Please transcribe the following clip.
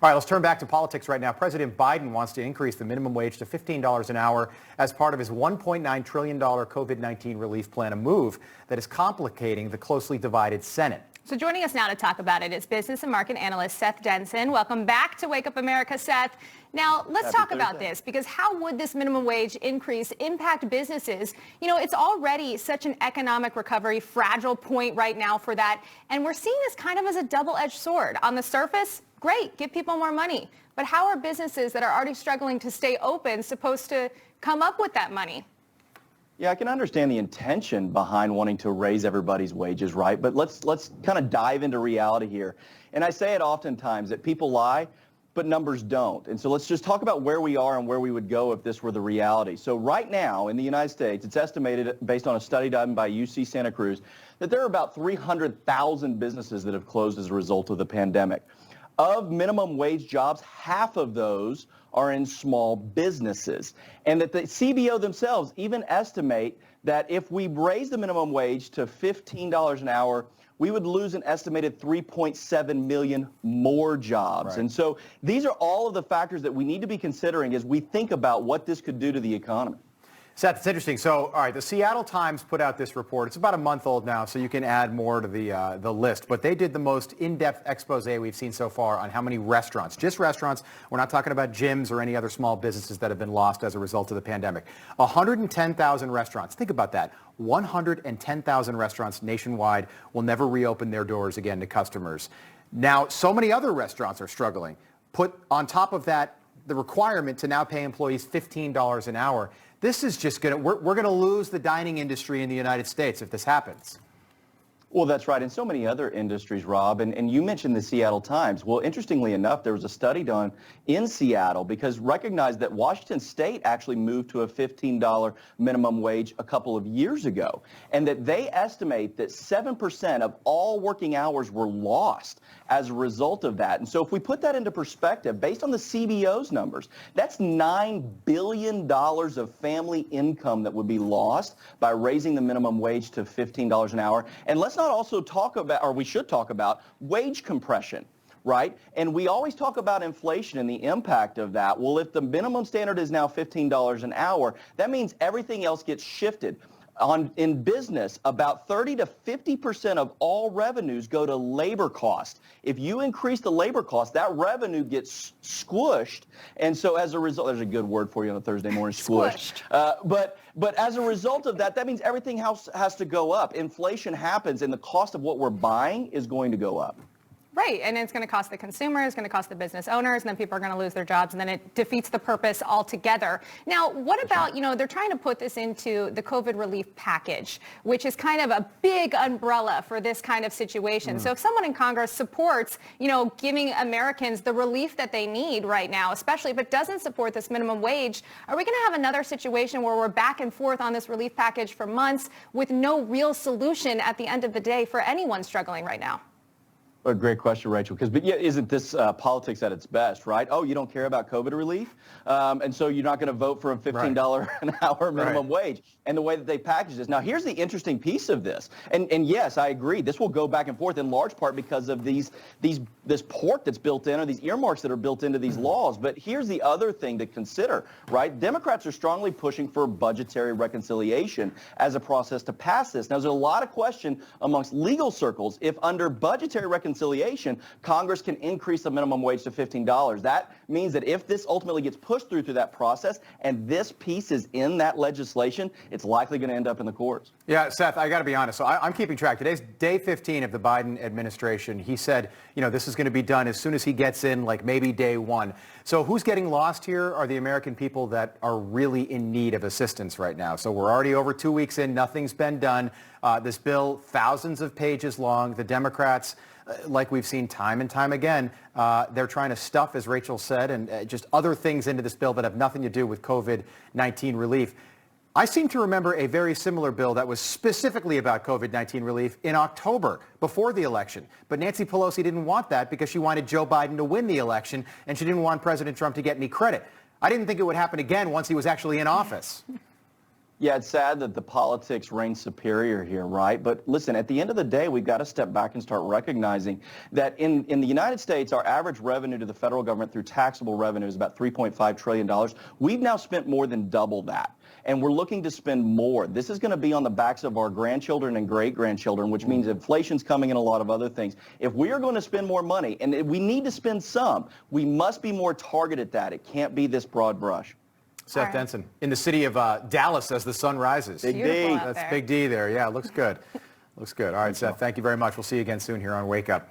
All right, let's turn back to politics right now. President Biden wants to increase the minimum wage to $15 an hour as part of his $1.9 trillion COVID-19 relief plan, a move that is complicating the closely divided Senate. So joining us now to talk about it is business and market analyst Seth Denson. Welcome back to Wake Up America, Seth. Now, let's talk about this, because how would this minimum wage increase impact businesses? You know, it's already such an economic recovery, fragile point right now for that. And we're seeing this kind of as a double-edged sword. On the surface, great, give people more money. But how are businesses that are already struggling to stay open supposed to come up with that money? Yeah, I can understand the intention behind wanting to raise everybody's wages, right? But let's kind of dive into reality here. And I say it oftentimes that people lie, but numbers don't. And so let's just talk about where we are and where we would go if this were the reality. So right now in the United States, it's estimated based on a study done by UC Santa Cruz that there are about 300,000 businesses that have closed as a result of the pandemic. Of minimum wage jobs, half of those are in small businesses. And that the CBO themselves even estimate that if we raise the minimum wage to $15 an hour, we would lose an estimated 3.7 million more jobs. Right. And so these are all of the factors that we need to be considering as we think about what this could do to the economy. Seth, it's interesting. So, all right, the Seattle Times put out this report. It's about a month old now, so you can add more to the list. But they did the most in-depth expose we've seen so far on how many restaurants, just restaurants, we're not talking about gyms or any other small businesses that have been lost as a result of the pandemic. 110,000 restaurants. Think about that. 110,000 restaurants nationwide will never reopen their doors again to customers. Now, so many other restaurants are struggling. Put on top of that the requirement to now pay employees $15 an hour. This is just we're going to lose the dining industry in the United States if this happens. Well, that's right. And so many other industries, Rob. And you mentioned the Seattle Times. Well, interestingly enough, there was a study done in Seattle because recognize that Washington State actually moved to a $15 minimum wage a couple of years ago, and that they estimate that 7% of all working hours were lost as a result of that. And so if we put that into perspective, based on the CBO's numbers, that's $9 billion of family income that would be lost by raising the minimum wage to $15 an hour. And let's not also talk about, or we should talk about, wage compression, right? And we always talk about inflation and the impact of that. Well, if the minimum standard is now $15 an hour, that means everything else gets shifted. In business, about 30 to 50% of all revenues go to labor cost. If you increase the labor cost, that revenue gets squished. And so as a result, there's a good word for you on a Thursday morning, squished. But as a result of that, that means everything else has to go up. Inflation happens, and the cost of what we're buying is going to go up. Right, and it's going to cost the consumer, it's going to cost the business owners, and then people are going to lose their jobs, and then it defeats the purpose altogether. Now, what about, they're trying to put this into the COVID relief package, which is kind of a big umbrella for this kind of situation. So if someone in Congress supports, giving Americans the relief that they need right now, especially if it doesn't support this minimum wage, are we going to have another situation where we're back and forth on this relief package for months with no real solution at the end of the day for anyone struggling right now? A great question, Rachel, but isn't this politics at its best, right? Oh, you don't care about COVID relief, and so you're not going to vote for a $15 an hour minimum wage. And the way that they package this. Now, here's the interesting piece of this. And yes, I agree. This will go back and forth in large part because of this pork that's built in, or these earmarks that are built into these laws. But here's the other thing to consider, right? Democrats are strongly pushing for budgetary reconciliation as a process to pass this. Now, there's a lot of question amongst legal circles if under budgetary reconciliation, Congress can increase the minimum wage to $15. That means that if this ultimately gets pushed through that process and this piece is in that legislation, it's likely going to end up in the courts. Yeah, Seth, I got to be honest. So I'm keeping track. Today's day 15 of the Biden administration. He said, this is going to be done as soon as he gets in, like maybe day one. So who's getting lost here are the American people that are really in need of assistance right now. So we're already over 2 weeks in. Nothing's been done. This bill, thousands of pages long. The Democrats, like we've seen time and time again, they're trying to stuff, as Rachel said, and just other things into this bill that have nothing to do with COVID-19 relief. I seem to remember a very similar bill that was specifically about COVID-19 relief in October, before the election. But Nancy Pelosi didn't want that because she wanted Joe Biden to win the election, and she didn't want President Trump to get any credit. I didn't think it would happen again once he was actually in office. Yeah, it's sad that the politics reign superior here, right? But listen, at the end of the day, we've got to step back and start recognizing that in the United States, our average revenue to the federal government through taxable revenue is about $3.5 trillion. We've now spent more than double that. And we're looking to spend more. This is going to be on the backs of our grandchildren and great-grandchildren, which means inflation's coming and a lot of other things. If we are going to spend more money, and we need to spend some, we must be more targeted at that. It can't be this broad brush. Seth Denson in the city of Dallas as the sun rises. Big Beautiful D. out That's there. Big D there. Yeah, it looks good. Looks good. All right, Seth, thank you very much. We'll see you again soon here on Wake Up.